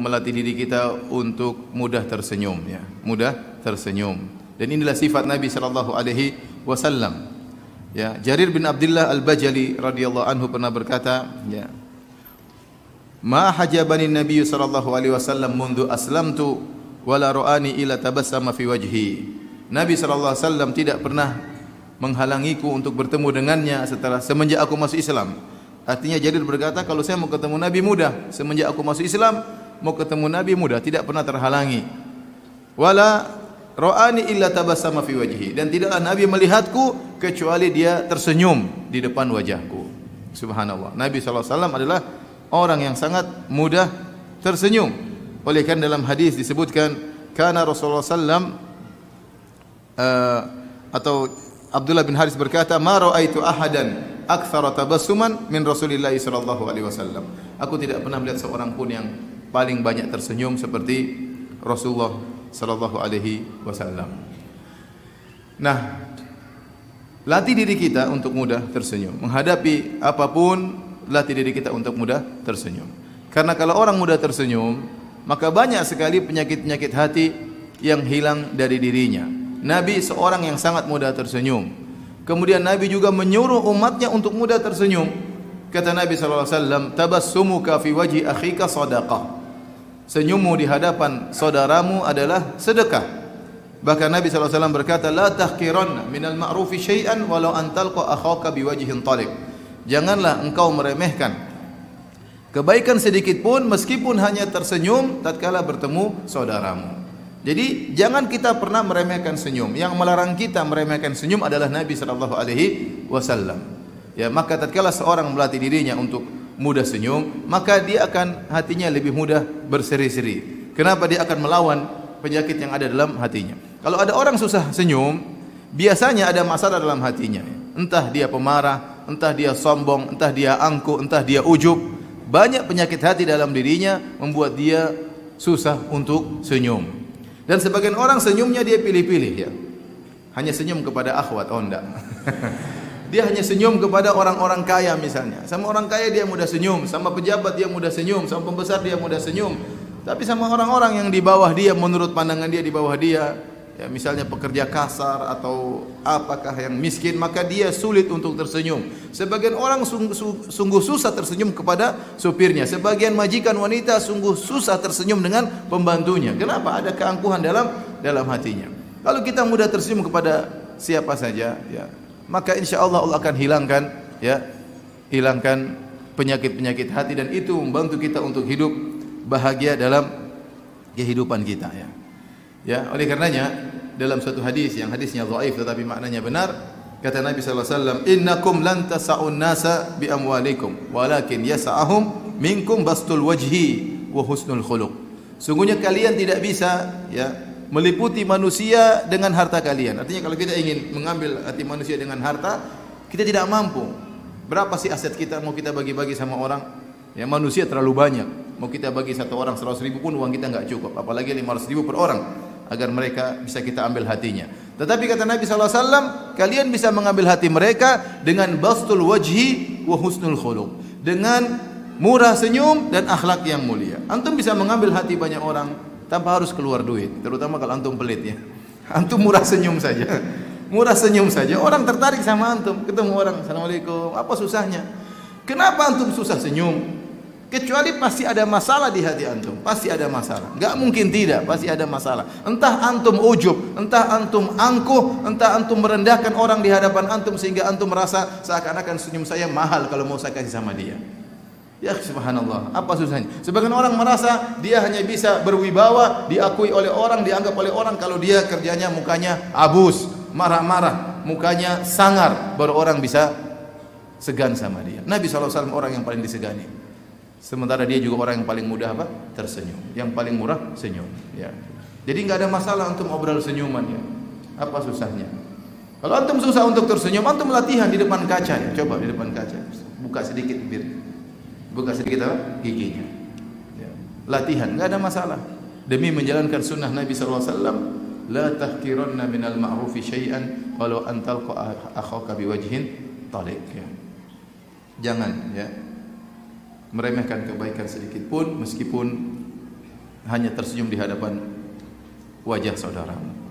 melatih diri kita untuk mudah tersenyum, ya, mudah tersenyum. Dan inilah sifat Nabi sallallahu alaihi wasallam. Ya, Jarir bin Abdullah Al-Bajali radhiyallahu anhu pernah berkata, ya, "Ma hajabani Nabi sallallahu alaihi wasallam mundu aslamtu wala ra'ani ila tabassama fi wajhi." Nabi sallallahu alaihi wasallam tidak pernah menghalangiku untuk bertemu dengannya semenjak aku masuk Islam. Artinya Jarir berkata, kalau saya mau ketemu Nabi mudah, semenjak aku masuk Islam mau ketemu Nabi mudah, tidak pernah terhalangi. Wala ra'ani illa tabassama fi wajhi, dan tidaklah Nabi melihatku kecuali dia tersenyum di depan wajahku. Subhanallah. Nabi sallallahu alaihi wasallam adalah orang yang sangat mudah tersenyum. Oleh karena dalam hadis disebutkan, kana Rasulullah sallam atau Abdullah bin Haris berkata, "Ma ra'aitu ahadan aktsara tabassuman min Rasulillah sallallahu alaihi wasallam." Aku tidak pernah melihat seorang pun yang paling banyak tersenyum seperti Rasulullah sallallahu alaihi wasallam. Nah, latih diri kita untuk mudah tersenyum. Menghadapi apapun, latih diri kita untuk mudah tersenyum. Karena kalau orang mudah tersenyum, maka banyak sekali penyakit-penyakit hati yang hilang dari dirinya. Nabi seorang yang sangat mudah tersenyum. Kemudian Nabi juga menyuruh umatnya untuk mudah tersenyum. Kata Nabi sallallahu alaihi wasallam, "Tabassumuka fi wajhi akhika shadaqah." Senyummu di hadapan saudaramu adalah sedekah. Bahkan Nabi sallallahu alaihi wasallam berkata, "La tahqiranna minal ma'rufi syai'an walau an talqa akhaka biwajhin talib." Janganlah engkau meremehkan kebaikan sedikit pun meskipun hanya tersenyum tatkala bertemu saudaramu. Jadi jangan kita pernah meremehkan senyum. Yang melarang kita meremehkan senyum adalah Nabi sallallahu alaihi wasallam. Ya, maka tatkala seorang melatih dirinya untuk mudah senyum, maka dia akan hatinya lebih mudah berseri-seri. Kenapa? Dia akan melawan penyakit yang ada dalam hatinya. Kalau ada orang susah senyum, biasanya ada masalah dalam hatinya. Entah dia pemarah, entah dia sombong, entah dia angkuh, entah dia ujub. Banyak penyakit hati dalam dirinya membuat dia susah untuk senyum. Dan sebagian orang senyumnya dia pilih-pilih, ya. Hanya senyum kepada akhwat, oh enggak. Dia hanya senyum kepada orang-orang kaya misalnya. Sama orang kaya dia mudah senyum, sama pejabat dia mudah senyum, sama pembesar dia mudah senyum. Tapi sama orang-orang yang di bawah dia, menurut pandangan dia di bawah dia, ya, misalnya pekerja kasar atau apakah yang miskin, maka dia sulit untuk tersenyum. Sebagian orang sungguh susah tersenyum kepada supirnya. Sebagian majikan wanita sungguh susah tersenyum dengan pembantunya. Kenapa? Ada keangkuhan dalam hatinya. Kalau kita mudah tersenyum kepada siapa saja, ya, maka insya Allah Allah akan hilangkan penyakit-penyakit hati, dan itu membantu kita untuk hidup bahagia dalam kehidupan kita, ya. Ya, oleh karenanya dalam suatu hadis yang hadisnya dhaif tetapi maknanya benar, kata Nabi sallallahu alaihi wasallam, "Innakum lan tas'un nasa bi amwalikum, walakin yas'ahum minkum bastul wajhi wa husnul khuluq." Sungguhnya kalian tidak bisa, ya, meliputi manusia dengan harta kalian. Artinya kalau kita ingin mengambil hati manusia dengan harta, kita tidak mampu. Berapa sih aset kita mau kita bagi-bagi sama orang? Ya, manusia terlalu banyak. Mau kita bagi satu orang 100.000 pun uang kita enggak cukup, apalagi 500.000 per orang agar mereka bisa kita ambil hatinya. Tetapi kata Nabi sallallahu alaihi wasallam, kalian bisa mengambil hati mereka dengan bastul wajhi wa husnul khuluq, dengan murah senyum dan akhlak yang mulia. Antum bisa mengambil hati banyak orang tanpa harus keluar duit, terutama kalau antum pelit, ya. Antum murah senyum saja. Murah senyum saja orang tertarik sama antum. Ketemu orang, "Assalamualaikum." Apa susahnya? Kenapa antum susah senyum? Kecuali pasti ada masalah di hati antum, pasti ada masalah. Enggak mungkin tidak, pasti ada masalah. Entah antum ujub, entah antum angkuh, entah antum merendahkan orang di hadapan antum sehingga antum merasa seakan-akan senyum saya mahal kalau mau saya kasih sama dia. Ya subhanallah, apa susahnya? Sebagian orang merasa dia hanya bisa berwibawa, diakui oleh orang, dianggap oleh orang kalau dia kerjanya mukanya abus, marah-marah, mukanya sangar, baru orang bisa segan sama dia. Nabi SAW orang yang paling disegani. Sementara dia juga orang yang paling mudah apa? Tersenyum. Yang paling murah senyum, ya. Jadi enggak ada masalah antum obrol senyuman, ya. Apa susahnya? Kalau antum susah untuk tersenyum, antum latihan di depan kaca, ya. Coba di depan kaca. Buka sedikit bibir. Buka sedikit apa? Giginya. Ya. Latihan, enggak ada masalah. Demi menjalankan sunnah Nabi sallallahu alaihi wasallam, la tahqiranna minal ma'rufi syai'an walau an talqa akhaka biwajhin taliq, ya. Jangan, ya, meremehkan kebaikan sedikit pun meskipun hanya tersenyum di hadapan wajah saudaramu.